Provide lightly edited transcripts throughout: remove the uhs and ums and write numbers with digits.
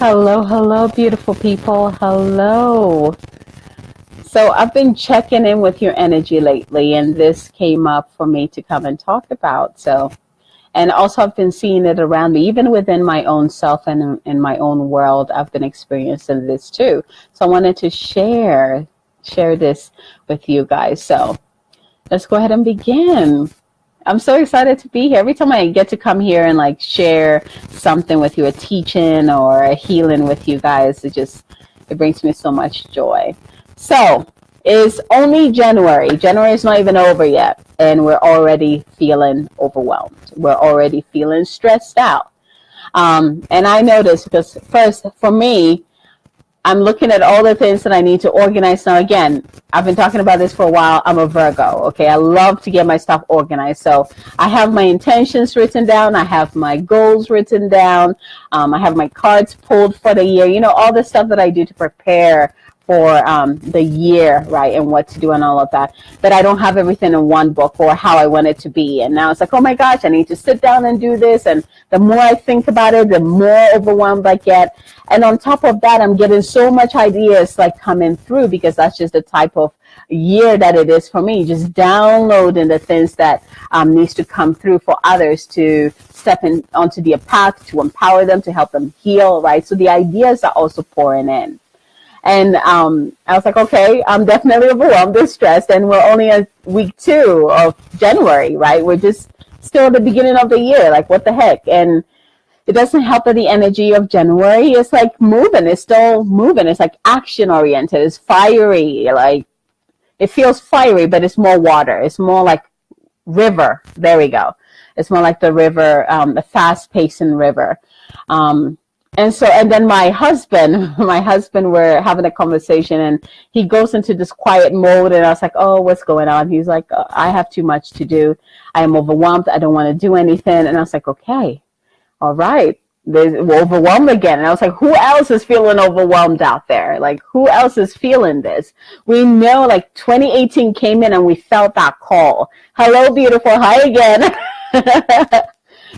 Hello, hello, beautiful people. Hello. So I've been checking in with your energy lately, and this came up for me to come and talk about. And also I've been seeing it around me, even within my own self and in my own world. I've been experiencing this too. So I wanted to share this with you guys. So let's go ahead and begin. I'm so excited to be here. Every time I get to come here and like share something with you, a teaching or a healing with you guys, it brings me so much joy. So it's only January. January is not even over yet, and we're already feeling overwhelmed. We're already feeling stressed out. And I know this because first, for me, I'm looking at all the things that I need to organize. Now, again, I've been talking about this for a while. I'm a Virgo, okay? I love to get my stuff organized. So I have my intentions written down. I have my goals written down. I have my cards pulled for the year. You know, all the stuff that I do to prepare for the year, right, and what to do and all of that. But I don't have everything in one book or how I want it to be. And now it's like, oh my gosh, I need to sit down and do this. And the more I think about it, the more overwhelmed I get. And on top of that, I'm getting so much ideas like coming through because that's just the type of year that it is for me. Just downloading the things that needs to come through for others to step in onto their path, to empower them, to help them heal, right? So the ideas are also pouring in. And I was like, okay, I'm definitely overwhelmed and stressed, and we're only at week 2 of January, right? We're just still at the beginning of the year, like what the heck? And it doesn't help that the energy of January is like moving. It's still moving. It's like action oriented. It's fiery. Like it feels fiery, but it's more water. It's more like river. There we go. It's more like the river, the fast pacing river. And then my husband, we're having a conversation and he goes into this quiet mode and I was like, oh, what's going on? He's like, I have too much to do. I am overwhelmed. I don't want to do anything. And I was like, okay, all right. We're overwhelmed again. And I was like, who else is feeling overwhelmed out there? Like, who else is feeling this? We know like 2018 came in and we felt that call. Hello, beautiful. Hi again.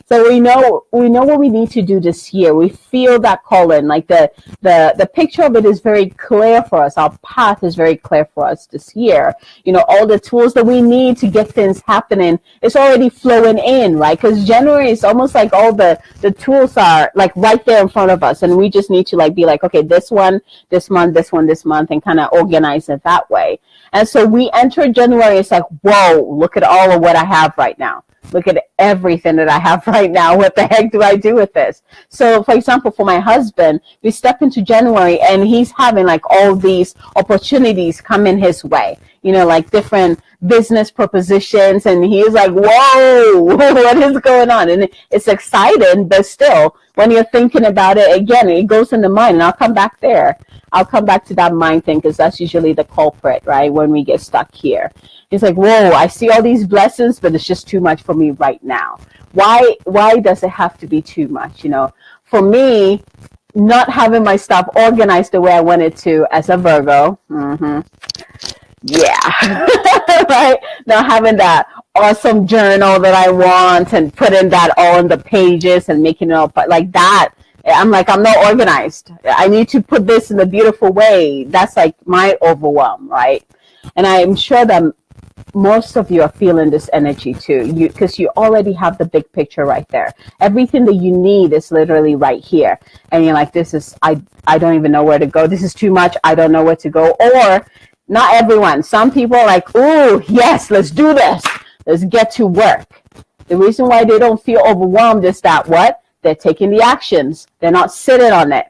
So we know what we need to do this year. We feel that calling. Like the picture of it is very clear for us. Our path is very clear for us this year. You know, all the tools that we need to get things happening, it's already flowing in, right? Because January is almost like all the tools are like right there in front of us. And we just need to like be like, okay, this one, this month, this one, this month, and kind of organize it that way. And so we enter January, it's like, whoa, look at all of what I have right now. Look at everything that I have right now. What the heck do I do with this? So, for example, for my husband, we step into January and he's having like all these opportunities coming his way, you know, like different business propositions. And he's like, whoa, what is going on? And it's exciting, but still, when you're thinking about it, again, it goes in the mind. And I'll come back there. I'll come back to that mind thing because that's usually the culprit, right? When we get stuck here. It's like, whoa, I see all these blessings, but it's just too much for me right now. Why does it have to be too much? You know, for me, not having my stuff organized the way I wanted to as a Virgo. Yeah. Right? Not having that awesome journal that I want and putting that all in the pages and making it all like that. I'm like, I'm not organized. I need to put this in a beautiful way. That's like my overwhelm, right? And I'm sure that most of you are feeling this energy too, because you already have the big picture right there. Everything that you need is literally right here. And you're like, I don't even know where to go. This is too much. I don't know where to go. Or not everyone. Some people are like, oh, yes, let's do this. Let's get to work. The reason why they don't feel overwhelmed is that what? They're taking the actions. They're not sitting on it.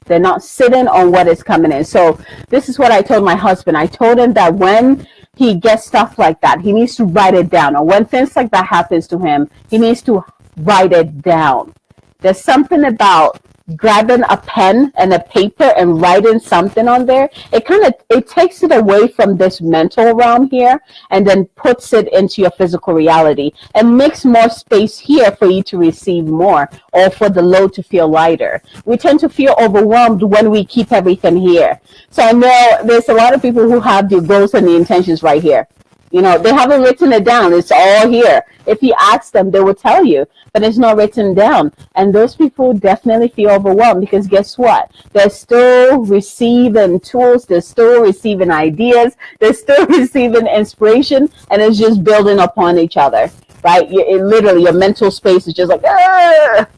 They're not sitting on what is coming in. So this is what I told my husband. I told him that when he gets stuff like that, he needs to write it down. Or when things like that happens to him, he needs to write it down. There's something about grabbing a pen and a paper and writing something on there. It takes it away from this mental realm here and then puts it into your physical reality and makes more space here for you to receive more or for the load to feel lighter. We tend to feel overwhelmed when we keep everything here. So I know there's a lot of people who have the goals and the intentions right here. They haven't written it down. It's all here. If you ask them, they will tell you, but it's not written down. And those people definitely feel overwhelmed because guess what? They're still receiving tools. They're still receiving ideas. They're still receiving inspiration, and it's just building upon each other, right? Literally, your mental space is just like,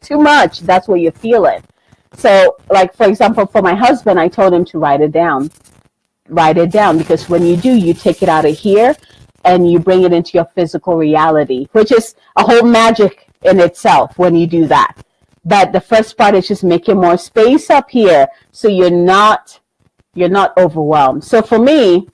too much. That's what you're feeling. So, like, for example, for my husband, I told him to write it down. Write it down, because when you do, you take it out of here and you bring it into your physical reality, which is a whole magic in itself when you do that. But the first part is just making more space up here so you're not overwhelmed. So for me,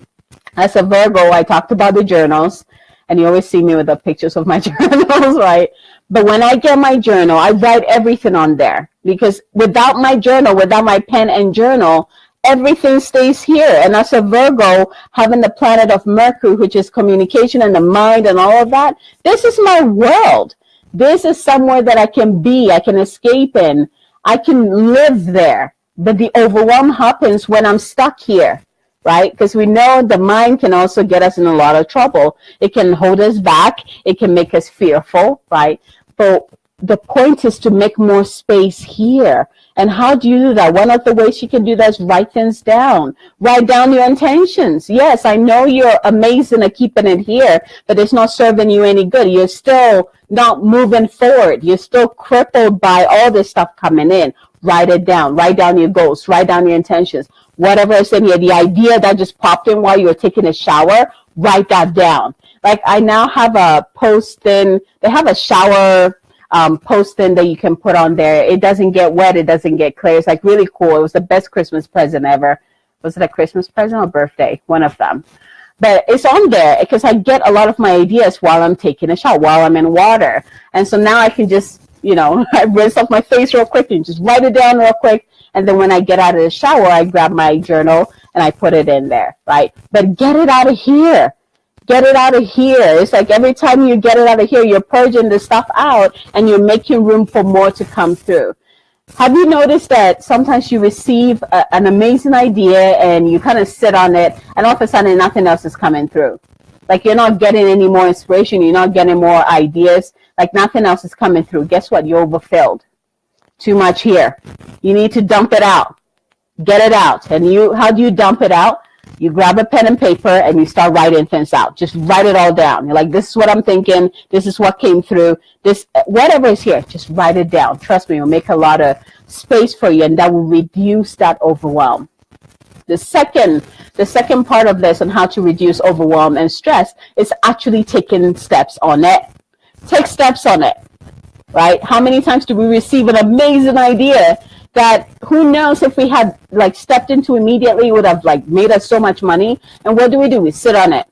as a Virgo, I talked about the journals, and you always see me with the pictures of my journals, right? But when I get my journal, I write everything on there, because without my journal, without my pen and journal, everything stays here. And as a Virgo, having the planet of Mercury, which is communication and the mind and all of that, this is my world. This is somewhere that I can be, I can escape in, I can live there. But the overwhelm happens when I'm stuck here, right? Because we know the mind can also get us in a lot of trouble. It can hold us back. It can make us fearful, right? But the point is to make more space here. And how do you do that? One of the ways you can do that is write things down. Write down your intentions. Yes, I know you're amazing at keeping it here, but it's not serving you any good. You're still not moving forward. You're still crippled by all this stuff coming in. Write it down. Write down your goals. Write down your intentions. Whatever is in here, the idea that just popped in while you were taking a shower, write that down. Like, I now have a post-in. They have a shower post-in that you can put on there. It doesn't get wet. It doesn't get clear. It's like really cool. It was the best Christmas present ever. Was it a Christmas present or birthday? One of them. But it's on there because I get a lot of my ideas while I'm taking a shower, while I'm in water. And so now I can just, I rinse off my face real quick and just write it down real quick. And then when I get out of the shower, I grab my journal and I put it in there, right? But get it out of here. Get it out of here. It's like every time you get it out of here, you're purging the stuff out and you're making room for more to come through. Have you noticed that sometimes you receive an amazing idea and you kind of sit on it and all of a sudden nothing else is coming through? Like, you're not getting any more inspiration. You're not getting more ideas. Like, nothing else is coming through. Guess what? You're overfilled. Too much here. You need to dump it out. Get it out. And how do you dump it out? You grab a pen and paper and you start writing things out. Just write it all down. You're like, this is what I'm thinking. This is what came through. This, whatever is here, just write it down. Trust me, it will make a lot of space for you, and that will reduce that overwhelm. The second part of this on how to reduce overwhelm and stress is actually taking steps on it. Take steps on it, right? How many times do we receive an amazing idea that who knows if we had stepped into immediately would have made us so much money? And what do? We sit on it.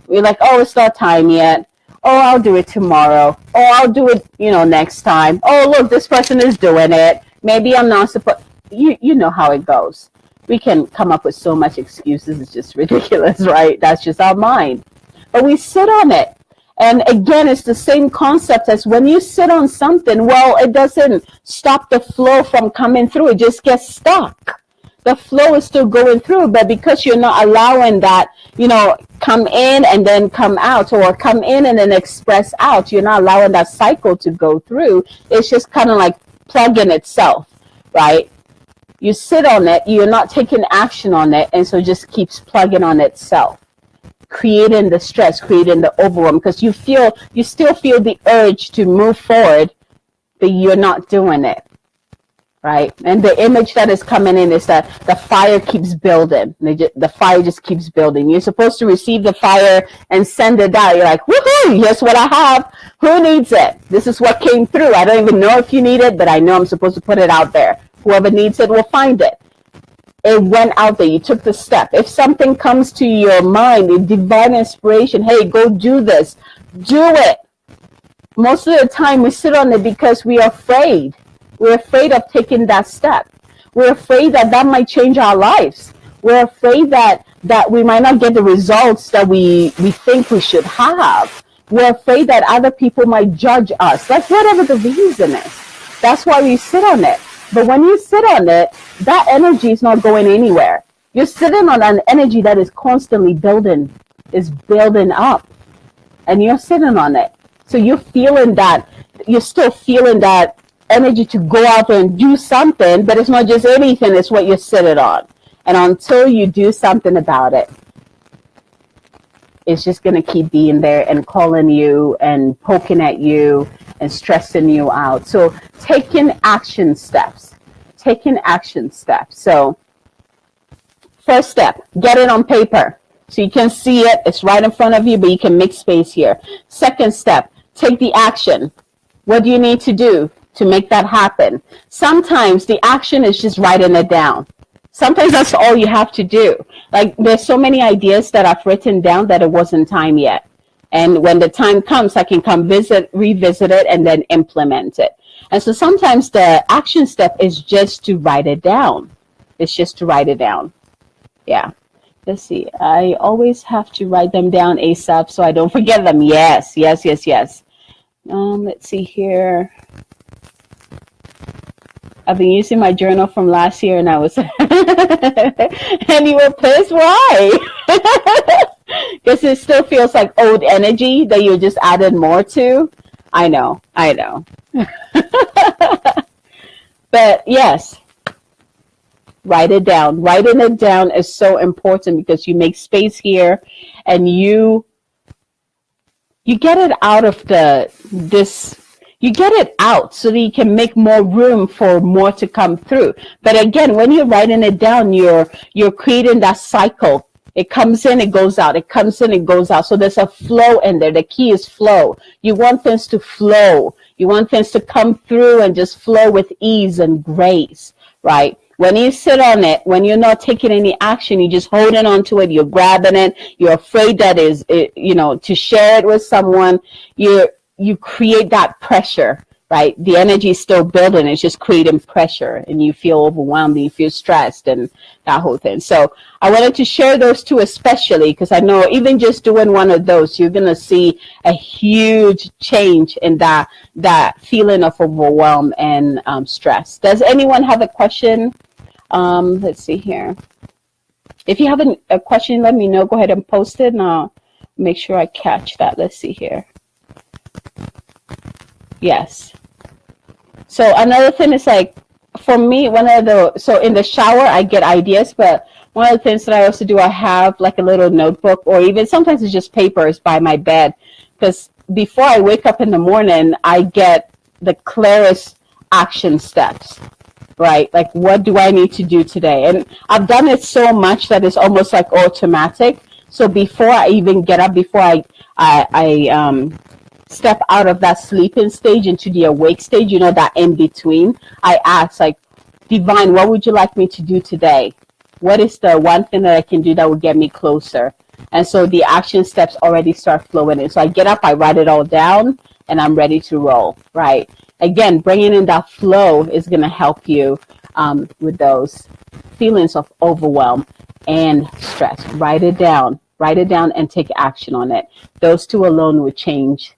We're like, oh, it's not time yet. Oh, I'll do it tomorrow. Oh, I'll do it, next time. Oh, look, this person is doing it. Maybe I'm not supposed. You know how it goes. We can come up with so much excuses. It's just ridiculous, right? That's just our mind. But we sit on it. And again, it's the same concept as when you sit on something, well, it doesn't stop the flow from coming through. It just gets stuck. The flow is still going through, but because you're not allowing that, come in and then come out, or come in and then express out, you're not allowing that cycle to go through. It's just kind of like plugging itself, right? You sit on it, you're not taking action on it, and so it just keeps plugging on itself, creating the stress, creating the overwhelm, because you still feel the urge to move forward, but you're not doing it, right? And the image that is coming in is that the fire keeps building. The fire just keeps building. You're supposed to receive the fire and send it out. You're like, woohoo, here's what I have. Who needs it? This is what came through. I don't even know if you need it, but I know I'm supposed to put it out there. Whoever needs it will find it. It went out there. You took the step. If something comes to your mind, a divine inspiration, hey, go do this. Do it. Most of the time we sit on it because we are afraid. We're afraid of taking that step. We're afraid that might change our lives. We're afraid that we might not get the results that we think we should have. We're afraid that other people might judge us. Like, whatever the reason is. That's why we sit on it. But when you sit on it, that energy is not going anywhere. You're sitting on an energy that is constantly building. is building up, and you're sitting on it. So you're feeling that, you're still feeling that energy to go out and do something, but it's not just anything, it's what you're sitting on. And until you do something about it, it's just going to keep being there and calling you and poking at you and stressing you out. So taking action steps. So first step, get it on paper. So you can see it, it's right in front of you, but you can make space here. Second step, take the action. What do you need to do to make that happen? Sometimes the action is just writing it down. Sometimes that's all you have to do. Like, there's so many ideas that I've written down that it wasn't time yet. And when the time comes, I can come revisit it, and then implement it. And so sometimes the action step is just to write it down. It's just to write it down. Yeah. Let's see. I always have to write them down ASAP so I don't forget them. Yes. Let's see here. I've been using my journal from last year, and I was, and you were pissed. Why? Because it still feels like old energy that you just added more to. I know. But yes, write it down. Writing it down is so important because you make space here, and you get it out of you get it out so that you can make more room for more to come through. But again, when you're writing it down, you're creating that cycle. It comes in, it goes out. It comes in, it goes out. So there's a flow in there. The key is flow. You want things to flow. You want things to come through and just flow with ease and grace, right? When you sit on it, when you're not taking any action, you're just holding on to it, you're grabbing it, you're afraid that to share it with someone, you create that pressure, right? The energy is still building, it's just creating pressure, and you feel overwhelmed, and you feel stressed, and that whole thing. So I wanted to share those two especially because I know even just doing one of those, you're going to see a huge change in that feeling of overwhelm and stress. Does anyone have a question? Let's see here. If you have a question, let me know. Go ahead and post it, and I'll make sure I catch that. Let's see here. Yes. So another thing is, like, for me, so in the shower, I get ideas, but one of the things that I also do, I have like a little notebook, or even sometimes it's just papers by my bed, because before I wake up in the morning, I get the clearest action steps, right? Like, what do I need to do today? And I've done it so much that it's almost like automatic. So before I even get up, before I step out of that sleeping stage into the awake stage, that in between, I ask, like, Divine, what would you like me to do today? What is the one thing that I can do that will get me closer? And so the action steps already start flowing in. So I get up, I write it all down, and I'm ready to roll, right? Again, bringing in that flow is going to help you with those feelings of overwhelm and stress. Write it down and take action on it. Those two alone would change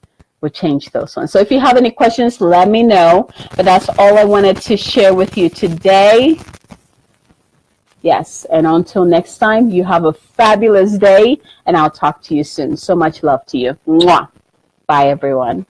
those ones. So if you have any questions, let me know. But that's all I wanted to share with you today. Yes, and until next time, you have a fabulous day, and I'll talk to you soon. So much love to you. Mwah. Bye, everyone.